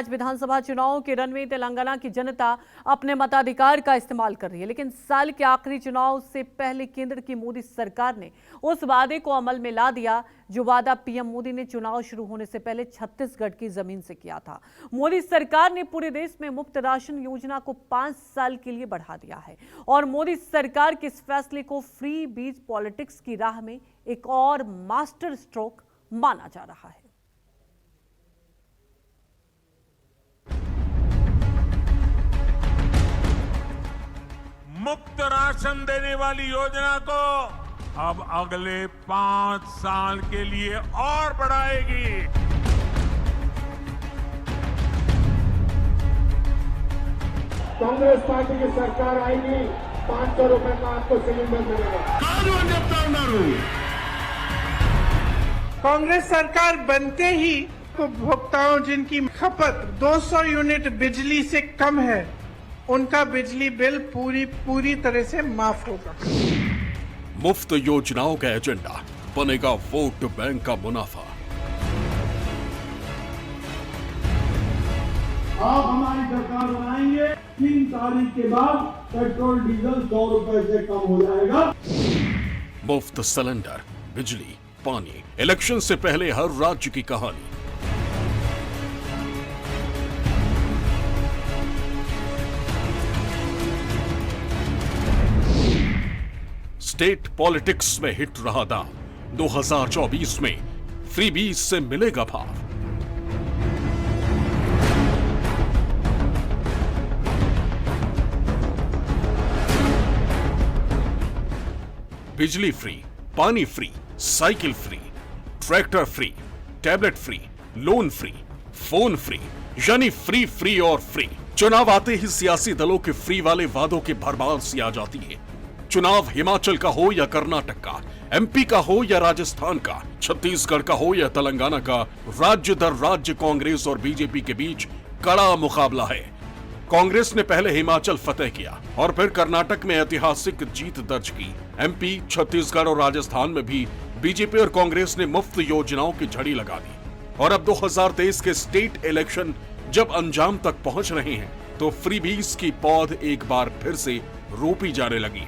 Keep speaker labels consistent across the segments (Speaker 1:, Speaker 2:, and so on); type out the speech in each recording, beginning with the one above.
Speaker 1: आज विधानसभा चुनावों के रन में तेलंगाना की जनता अपने मताधिकार का इस्तेमाल कर रही है, लेकिन साल के आखिरी चुनाव से पहले केंद्र की मोदी सरकार ने उस वादे को अमल में ला दिया जो वादा पीएम मोदी ने चुनाव शुरू होने से पहले छत्तीसगढ़ की जमीन से किया था। मोदी सरकार ने पूरे देश में मुफ्त राशन योजना को 5 साल के लिए बढ़ा दिया है और मोदी सरकार के इस फैसले को फ्री बीज पॉलिटिक्स की राह में एक और मास्टर स्ट्रोक माना जा रहा है।
Speaker 2: मुफ्त राशन देने वाली योजना को अब अगले 5 साल के लिए और बढ़ाएगी।
Speaker 3: कांग्रेस पार्टी की सरकार आएगी, 500 रुपए का आपको सिलेंडर मिलेगा।
Speaker 4: कांग्रेस सरकार बनते ही उपभोक्ताओं जिनकी खपत 200 यूनिट बिजली से कम है, उनका बिजली बिल पूरी तरह से माफ होगा।
Speaker 5: मुफ्त योजनाओं का एजेंडा बनेगा वोट बैंक का मुनाफा।
Speaker 3: आप हमारी सरकार बनाएंगे, 3 तारीख के बाद पेट्रोल डीजल 100 रुपए से कम हो जाएगा।
Speaker 5: मुफ्त सिलेंडर, बिजली, पानी, इलेक्शन से पहले हर राज्य की कहानी। स्टेट पॉलिटिक्स में हिट रहा दांव, 2024 में फ्री बीज से मिलेगा भाव। बिजली फ्री, पानी free, cycle free, tractor free, tablet free, loan free, phone free, यानी फ्री फ्री और फ्री। चुनाव आते ही सियासी दलों के फ्री वाले वादों की भरमार सी आ जाती है। चुनाव हिमाचल का हो या कर्नाटक का, एमपी का हो या राजस्थान का, छत्तीसगढ़ का हो या तेलंगाना का, राज्य दर राज्य कांग्रेस और बीजेपी के बीच कड़ा मुकाबला है। कांग्रेस ने पहले हिमाचल फतेह किया और फिर कर्नाटक में ऐतिहासिक जीत दर्ज की। एमपी, छत्तीसगढ़ और राजस्थान में भी बीजेपी और कांग्रेस ने मुफ्त योजनाओं की झड़ी लगा दी। और अब 2023 के स्टेट इलेक्शन जब अंजाम तक पहुंच रहे हैं तो फ्रीबीज की पौध एक बार फिर से रोपी जाने लगी।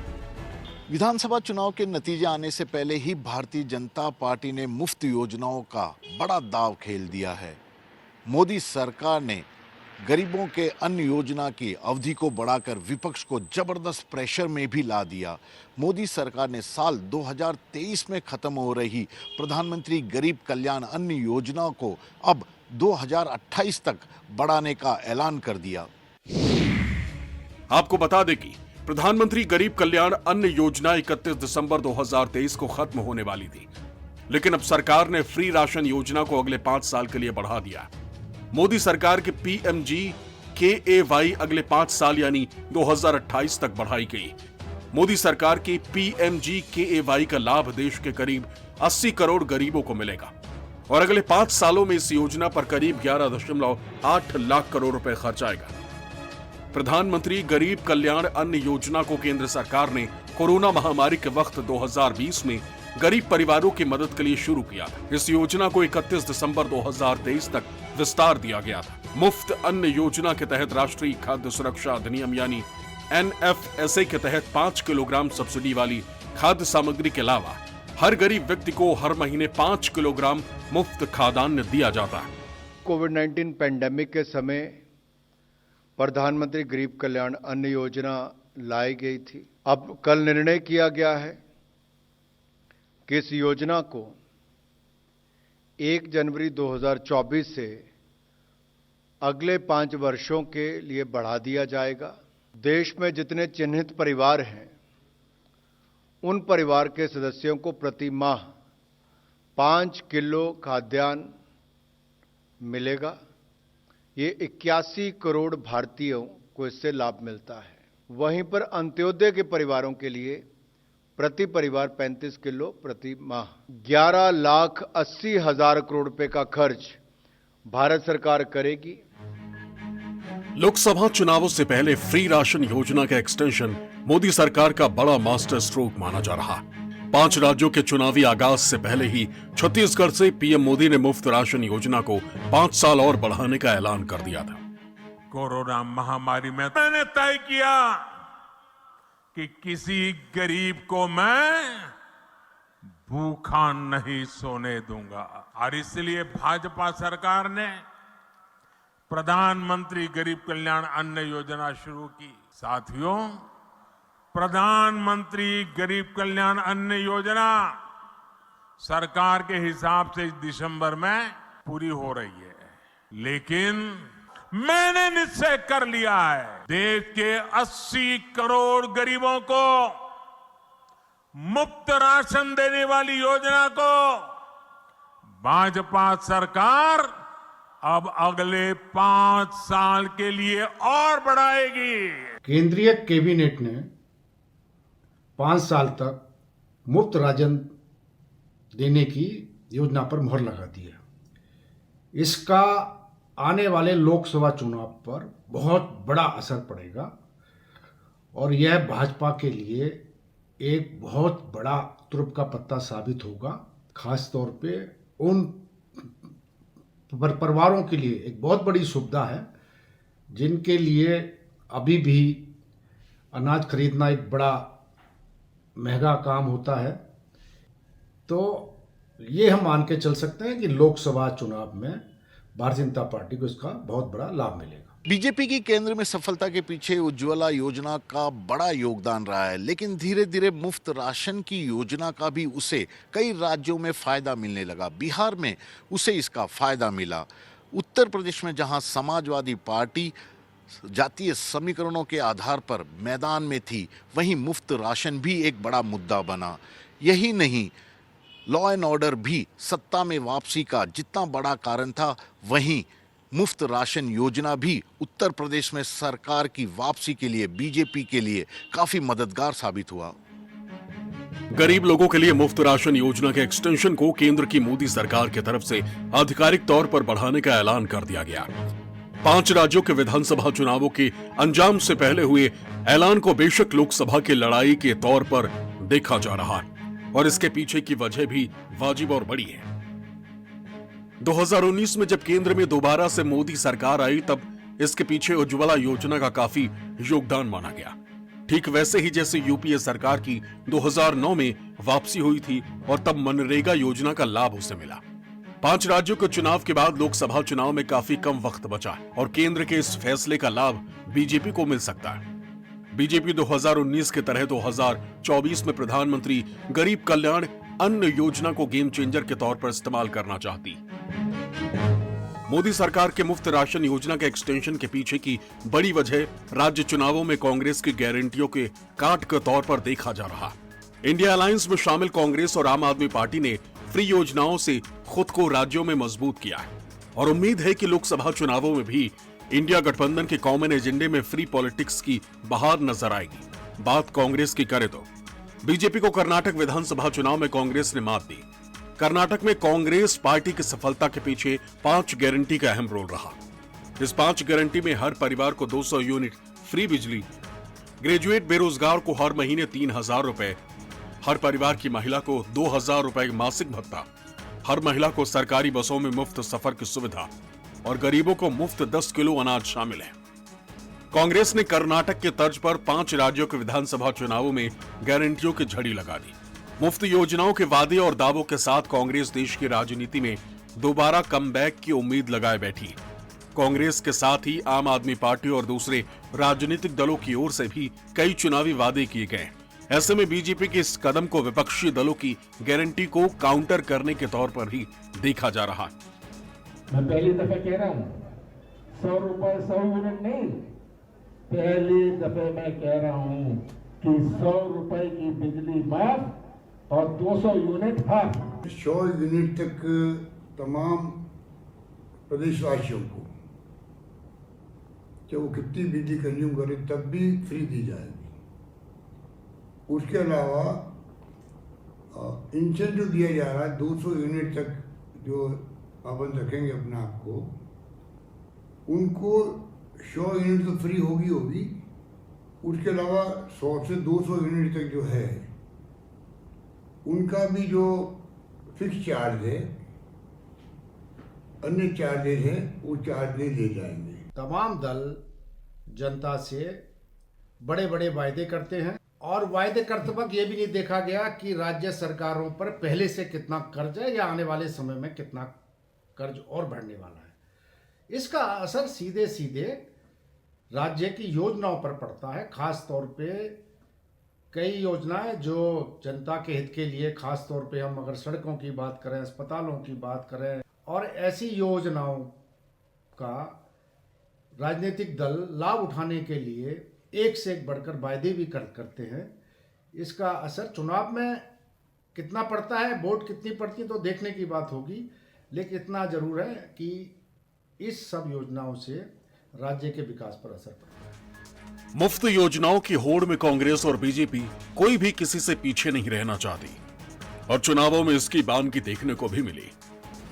Speaker 6: विधानसभा चुनाव के नतीजे आने से पहले ही भारतीय जनता पार्टी ने मुफ्त योजनाओं का बड़ा दांव खेल दिया है। मोदी सरकार ने गरीबों के अन्न योजना की अवधि को बढ़ाकर विपक्ष को जबरदस्त प्रेशर में भी ला दिया। मोदी सरकार ने साल 2023 में खत्म हो रही प्रधानमंत्री गरीब कल्याण अन्न योजना को अब 2028 तक बढ़ाने का ऐलान कर दिया।
Speaker 5: आपको बता दें कि प्रधानमंत्री गरीब कल्याण अन्न योजना 31 दिसंबर 2023 को खत्म होने वाली थी, लेकिन अब सरकार ने फ्री राशन योजना को अगले 5 साल के लिए बढ़ा दिया। मोदी सरकार के PMGKAY अगले 5 साल यानी 2028 तक बढ़ाई गई। मोदी सरकार की PMGKAY का लाभ देश के करीब 80 करोड़ गरीबों को मिलेगा और अगले 5 सालों में इस योजना पर करीब 11.8 लाख करोड़ रुपए खर्च आएगा। प्रधानमंत्री गरीब कल्याण अन्न योजना को केंद्र सरकार ने कोरोना महामारी के वक्त 2020 में गरीब परिवारों की मदद के लिए शुरू किया था। इस योजना को 31 दिसंबर 2023 तक विस्तार दिया गया था। मुफ्त अन्न योजना के तहत राष्ट्रीय खाद्य सुरक्षा अधिनियम यानी NFSA के तहत 5 किलोग्राम सब्सिडी वाली खाद्य सामग्री के अलावा हर गरीब व्यक्ति को हर महीने 5 किलोग्राम मुफ्त खाद्यान्न दिया जाता है।
Speaker 7: कोविड-19 पैंडेमिक के समय प्रधानमंत्री गरीब कल्याण अन्न योजना लाई गई थी। अब कल निर्णय किया गया है कि इस योजना को 1 जनवरी 2024 से अगले 5 वर्षों के लिए बढ़ा दिया जाएगा। देश में जितने चिन्हित परिवार हैं, उन परिवार के सदस्यों को प्रति माह 5 किलो खाद्यान्न मिलेगा। ये 81 करोड़ भारतीयों को इससे लाभ मिलता है। वहीं पर अंत्योदय के परिवारों के लिए प्रति परिवार 35 किलो प्रति माह। 11,80,000 करोड़ रुपए का खर्च भारत सरकार करेगी।
Speaker 5: लोकसभा चुनावों से पहले फ्री राशन योजना का एक्सटेंशन मोदी सरकार का बड़ा मास्टर स्ट्रोक माना जा रहा। 5 राज्यों के चुनावी आगाज से पहले ही छत्तीसगढ़ से पीएम मोदी ने मुफ्त राशन योजना को 5 साल और बढ़ाने का ऐलान कर दिया था।
Speaker 2: कोरोना महामारी में मैंने तय किया कि किसी गरीब को मैं भूखा नहीं सोने दूंगा और इसलिए भाजपा सरकार ने प्रधानमंत्री गरीब कल्याण अन्न योजना शुरू की। साथियों, प्रधानमंत्री गरीब कल्याण अन्न योजना सरकार के हिसाब से इस दिसंबर में पूरी हो रही है, लेकिन मैंने निश्चय कर लिया है देश के 80 करोड़ गरीबों को मुफ्त राशन देने वाली योजना को भाजपा सरकार अब अगले 5 साल के लिए और बढ़ाएगी।
Speaker 8: केंद्रीय कैबिनेट ने 5 साल तक मुफ्त राशन देने की योजना पर मुहर लगा दी है। इसका आने वाले लोकसभा चुनाव पर बहुत बड़ा असर पड़ेगा और यह भाजपा के लिए एक बहुत बड़ा तुरुप का पत्ता साबित होगा। खास तौर पे उन परिवारों के लिए एक बहुत बड़ी सुविधा है जिनके लिए अभी भी अनाज खरीदना एक बड़ा महंगा काम होता है। तो ये हम मान के चल सकते हैं कि लोकसभा चुनाव में भारतीय जनता पार्टी को इसका बहुत बड़ा लाभ मिलेगा।
Speaker 6: बीजेपी की केंद्र में सफलता के पीछे उज्ज्वला योजना का बड़ा योगदान रहा है, लेकिन धीरे धीरे मुफ्त राशन की योजना का भी उसे कई राज्यों में फायदा मिलने लगा। बिहार में उसे इसका फायदा मिला। उत्तर प्रदेश में जहां समाजवादी पार्टी जातीय समीकरणों के आधार पर मैदान में थी, वहीं मुफ्त राशन भी एक बड़ा मुद्दा बना। यही नहीं, लॉ एंड ऑर्डर भी सत्ता में वापसी का जितना बड़ा कारण था, वहीं मुफ्त राशन योजना भी उत्तर प्रदेश में सरकार की वापसी के लिए बीजेपी के लिए काफी मददगार साबित हुआ।
Speaker 5: गरीब लोगों के लिए मुफ्त राशन योजना के एक्सटेंशन को केंद्र की मोदी सरकार की तरफ से आधिकारिक तौर पर बढ़ाने का ऐलान कर दिया गया। 5 राज्यों के विधानसभा चुनावों के अंजाम से पहले हुए ऐलान को बेशक लोकसभा की लड़ाई के तौर पर देखा जा रहा है और इसके पीछे की वजह भी वाजिब और बड़ी है। 2019 में जब केंद्र में दोबारा से मोदी सरकार आई, तब इसके पीछे उज्ज्वला योजना का काफी योगदान माना गया। ठीक वैसे ही जैसे यूपीए सरकार की 2009 में वापसी हुई थी और तब मनरेगा योजना का लाभ उसे मिला। 5 राज्यों के चुनाव के बाद लोकसभा चुनाव में काफी कम वक्त बचा और केंद्र के इस फैसले का लाभ बीजेपी को मिल सकता है। बीजेपी 2019 के तरह 2024 में प्रधानमंत्री गरीब कल्याण अन्न योजना को गेम चेंजर के तौर पर इस्तेमाल करना चाहती। मोदी सरकार के मुफ्त राशन योजना के एक्सटेंशन के पीछे की बड़ी वजह राज्य चुनावों में कांग्रेस की गारंटियों के काट के तौर पर देखा जा रहा। इंडिया अलायंस में शामिल कांग्रेस और आम आदमी पार्टी ने फ्री योजनाओं से खुद को राज्यों में मजबूत किया है और उम्मीद है कि लोकसभा चुनावों में भी इंडिया गठबंधन के कॉमन एजेंडे में फ्री पॉलिटिक्स की बहार नजर आएगी। बात कांग्रेस की करें तो बीजेपी को कर्नाटक विधानसभा चुनाव में कांग्रेस ने मात दी। कर्नाटक में कांग्रेस पार्टी की सफलता के पीछे 5 गारंटी का अहम रोल रहा। इस 5 गारंटी में हर परिवार को 200 यूनिट फ्री बिजली, ग्रेजुएट बेरोजगार को हर महीने 3,000 रुपए, हर परिवार की महिला को 2,000 रुपए मासिक भत्ता, हर महिला को सरकारी बसों में मुफ्त सफर की सुविधा और गरीबों को मुफ्त 10 किलो अनाज शामिल है। कांग्रेस ने कर्नाटक के तर्ज पर 5 राज्यों के विधानसभा चुनावों में गारंटियों की झड़ी लगा दी। मुफ्त योजनाओं के वादे और दावों के साथ कांग्रेस देश की राजनीति में दोबारा कमबैक की उम्मीद लगाए बैठी है। कांग्रेस के साथ ही आम आदमी पार्टी और दूसरे राजनीतिक दलों की ओर से भी कई चुनावी वादे किए गए। ऐसे में बीजेपी के इस कदम को विपक्षी दलों की गारंटी को काउंटर करने के तौर पर ही देखा जा रहा है।
Speaker 9: मैं पहली दफे कह रहा हूँ 100 रुपए 100 यूनिट नहीं, पहली दफे मैं कह रहा हूँ कि 100 रुपए की बिजली माफ और 200 यूनिट हाफ।
Speaker 10: 100 यूनिट तक तमाम प्रदेशवासियों को, चाहे वो कितनी बिजली कंज्यूम करे, तब भी फ्री दी जाएगी। उसके अलावा इंसेंटिव दिया जा रहा है 200 यूनिट तक जो पाबंद रखेंगे अपने आप को, उनको 100 यूनिट तो फ्री होगी। उसके अलावा 100 से 200 यूनिट तक जो है उनका भी जो फिक्स चार्ज है, अन्य चार्जेज है, वो चार्ज नहीं ले जाएंगे।
Speaker 8: तमाम दल जनता से बड़े बड़े वायदे करते हैं और वायदे करते वक्त ये भी नहीं देखा गया कि राज्य सरकारों पर पहले से कितना कर्ज है या आने वाले समय में कितना कर्ज और बढ़ने वाला है। इसका असर सीधे सीधे राज्य की योजनाओं पर पड़ता है। खास तौर पे कई योजनाएं जो जनता के हित के लिए, खास तौर पे हम अगर सड़कों की बात करें, अस्पतालों की बात करें, और ऐसी योजनाओं का राजनीतिक दल लाभ उठाने के लिए एक से एक बढ़कर वायदे भी करते हैं। इसका असर चुनाव में कितना पड़ता है, वोट कितनी पड़ती है तो देखने की बात होगी, लेकिन इतना जरूर है कि इस सब योजनाओं से राज्य के विकास पर असर पड़ता है।
Speaker 5: मुफ्त योजनाओं की होड़ में कांग्रेस और बीजेपी कोई भी किसी से पीछे नहीं रहना चाहती और चुनावों में इसकी बानगी देखने को भी मिली।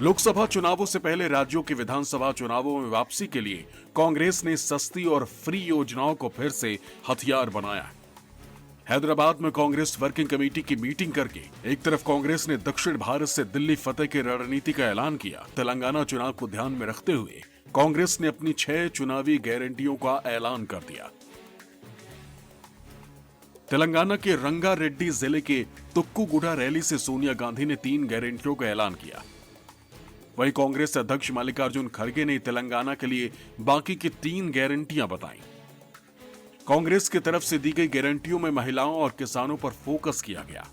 Speaker 5: लोकसभा चुनावों से पहले राज्यों के विधानसभा चुनावों में वापसी के लिए कांग्रेस ने सस्ती और फ्री योजनाओं को फिर से हथियार बनाया। हैदराबाद में कांग्रेस वर्किंग कमेटी की मीटिंग करके एक तरफ कांग्रेस ने दक्षिण भारत से दिल्ली फतेह की रणनीति का ऐलान किया। तेलंगाना चुनाव को ध्यान में रखते हुए कांग्रेस ने अपनी 6 चुनावी गारंटियों का ऐलान कर दिया। तेलंगाना के रंगारेड्डी जिले के तुक्कुगुडा रैली से सोनिया गांधी ने 3 गारंटियों का ऐलान किया। वहीं कांग्रेस अध्यक्ष मल्लिकार्जुन खड़गे ने तेलंगाना के लिए बाकी की 3 गारंटियां बताई। कांग्रेस की तरफ से दी गई गारंटियों में महिलाओं और किसानों पर फोकस किया गया।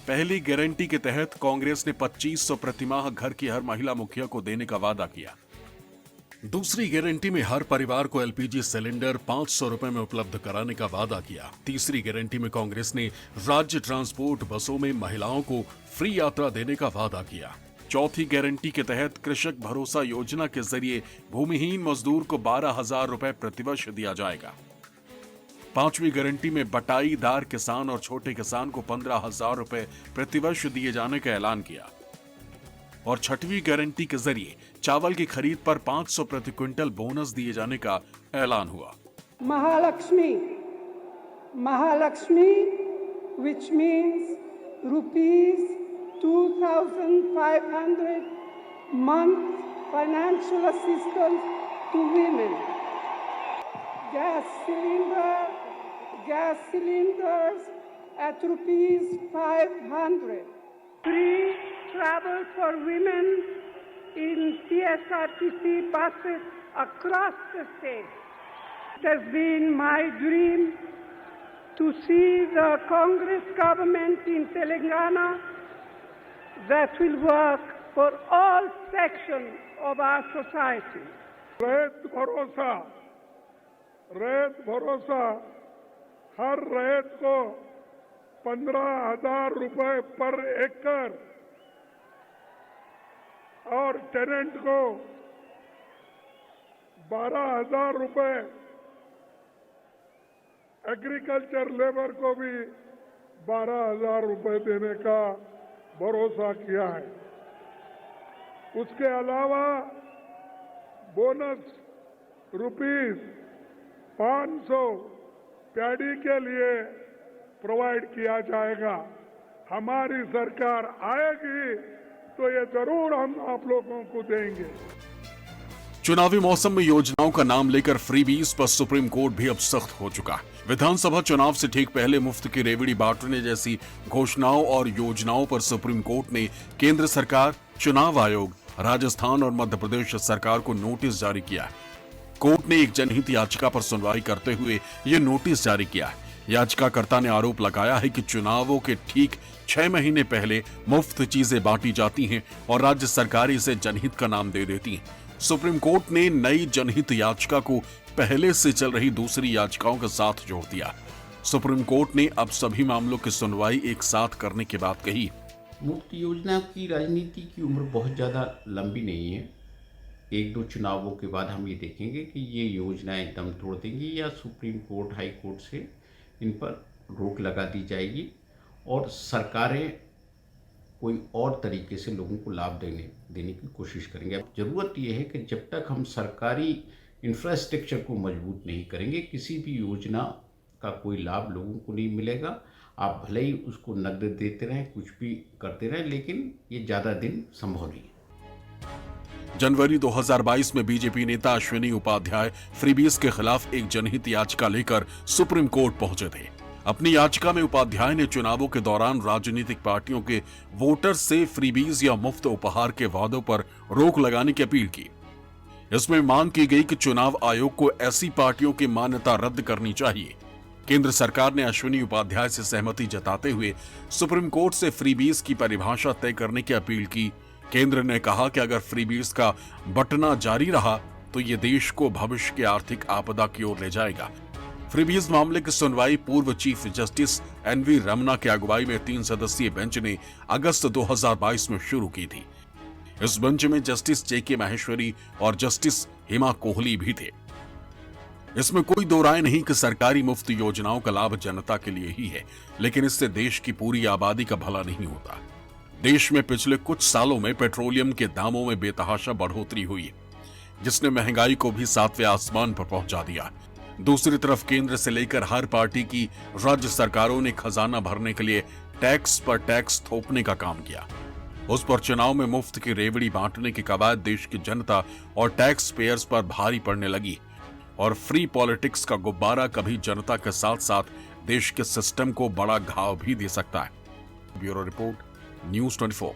Speaker 5: पहली गारंटी के तहत कांग्रेस ने 2500 प्रतिमाह घर की हर महिला मुखिया को देने का वादा किया। दूसरी गारंटी में हर परिवार को एलपीजी सिलेंडर 500 रुपए में उपलब्ध कराने का वादा किया। तीसरी गारंटी में कांग्रेस ने राज्य ट्रांसपोर्ट बसों में महिलाओं को फ्री यात्रा देने का वादा किया। चौथी गारंटी के तहत कृषक भरोसा योजना के जरिए भूमिहीन मजदूर को 12,000 रुपए प्रतिवर्ष दिया जाएगा। पांचवी गारंटी में बटाईदार किसान और छोटे किसान को 15,000 रुपए प्रतिवर्ष दिए जाने का ऐलान किया। और छठवीं गारंटी के जरिए चावल की खरीद पर 500 प्रति क्विंटल बोनस दिए जाने का ऐलान हुआ।
Speaker 11: Mahalakshmi which means rupees 2,500 month financial assistance to women. Gas cylinders at rupees 500. Free travel for women in CSRTC buses across the state. It has been my dream to see the Congress government in Telangana that will work for all sections of our society.
Speaker 12: रैत भरोसा हर रैत को 15,000 रुपए पर एकड़ और tenant को 12,000 रुपए, agriculture labour को भी 12,000 रुपए देने का भरोसा किया है। उसके अलावा बोनस रुपीस 500 पैडी के लिए प्रोवाइड किया जाएगा। हमारी सरकार आएगी तो ये जरूर हम आप लोगों को देंगे।
Speaker 5: चुनावी मौसम में योजनाओं का नाम लेकर फ्रीबीज पर सुप्रीम कोर्ट भी अब सख्त हो चुका है। विधानसभा चुनाव से ठीक पहले मुफ्त की रेवड़ी बांटने जैसी घोषणाओं और योजनाओं पर सुप्रीम कोर्ट ने केंद्र सरकार, चुनाव आयोग, राजस्थान और मध्य प्रदेश सरकार को नोटिस जारी किया है। कोर्ट ने एक जनहित याचिका पर सुनवाई करते हुए ये नोटिस जारी किया है। याचिकाकर्ता ने आरोप लगाया है कि चुनावों के ठीक 6 महीने पहले मुफ्त चीजें बांटी जाती हैं और राज्य सरकार इसे जनहित का नाम दे देती है। सुप्रीम कोर्ट ने नई जनहित याचिका को पहले से चल रही दूसरी याचिकाओं के साथ जोड़ दिया। सुप्रीम कोर्ट ने अब सभी मामलों की सुनवाई एक साथ करने की बात कही।
Speaker 13: मुफ्त योजना की राजनीति की उम्र बहुत ज़्यादा लंबी नहीं है। 1-2 चुनावों के बाद हम ये देखेंगे कि ये योजनाएं दम तोड़ देंगी या सुप्रीम कोर्ट, हाई कोर्ट से इन पर रोक लगा दी जाएगी और सरकारें कोई और तरीके से लोगों को लाभ देने की कोशिश करेंगे। अब ज़रूरत यह है कि जब तक हम सरकारी इंफ्रास्ट्रक्चर को मजबूत नहीं करेंगे, किसी भी योजना का कोई लाभ लोगों को नहीं मिलेगा। आप भले ही उसको नकद देते रहें, कुछ भी करते रहें, लेकिन ये ज़्यादा दिन संभव नहीं है।
Speaker 5: जनवरी 2022 में बीजेपी नेता अश्विनी उपाध्याय फ्रीबीज के खिलाफ एक जनहित याचिका लेकर सुप्रीम कोर्ट पहुंचे थे। अपनी याचिका में उपाध्याय ने चुनावों के दौरान राजनीतिक पार्टियों के वोटर से फ्रीबीज या मुफ्त उपहार के वादों पर रोक लगाने की अपील की। इसमें मांग की गई कि चुनाव आयोग को ऐसी पार्टियों की मान्यता रद्द करनी चाहिए। केंद्र सरकार ने अश्विनी उपाध्याय से सहमति जताते हुए सुप्रीम कोर्ट से फ्रीबीज की परिभाषा तय करने की अपील की। केंद्र ने कहा कि अगर फ्रीबीज का बंटना जारी रहा तो ये देश को भविष्य की आर्थिक आपदा की ओर ले जाएगा। फ्रीबीज मामले की सुनवाई पूर्व चीफ जस्टिस एनवी रमना की अगुवाई में 3 सदस्यीय बेंच ने अगस्त 2022 में शुरू की थी। इस बेंच में जस्टिस जेके माहेश्वरी और जस्टिस हिमा कोहली भी थे। इसमें कोई दो राय नहीं कि सरकारी मुफ्त योजनाओं का लाभ जनता के लिए ही है, लेकिन इससे देश की पूरी आबादी का भला नहीं होता। देश में पिछले कुछ सालों में पेट्रोलियम के दामों में बेतहाशा बढ़ोतरी हुई है, जिसने महंगाई को भी 7वें आसमान पर पहुंचा दिया। दूसरी तरफ केंद्र से लेकर हर पार्टी की राज्य सरकारों ने खजाना भरने के लिए टैक्स पर टैक्स थोपने का काम किया। उस पर चुनाव में मुफ्त की रेवड़ी बांटने की कवायद देश की जनता और टैक्स पेयर्स पर भारी पड़ने लगी और फ्री पॉलिटिक्स का गुब्बारा कभी जनता के साथ साथ देश के सिस्टम को बड़ा घाव भी दे सकता है। Bureau report, news 24।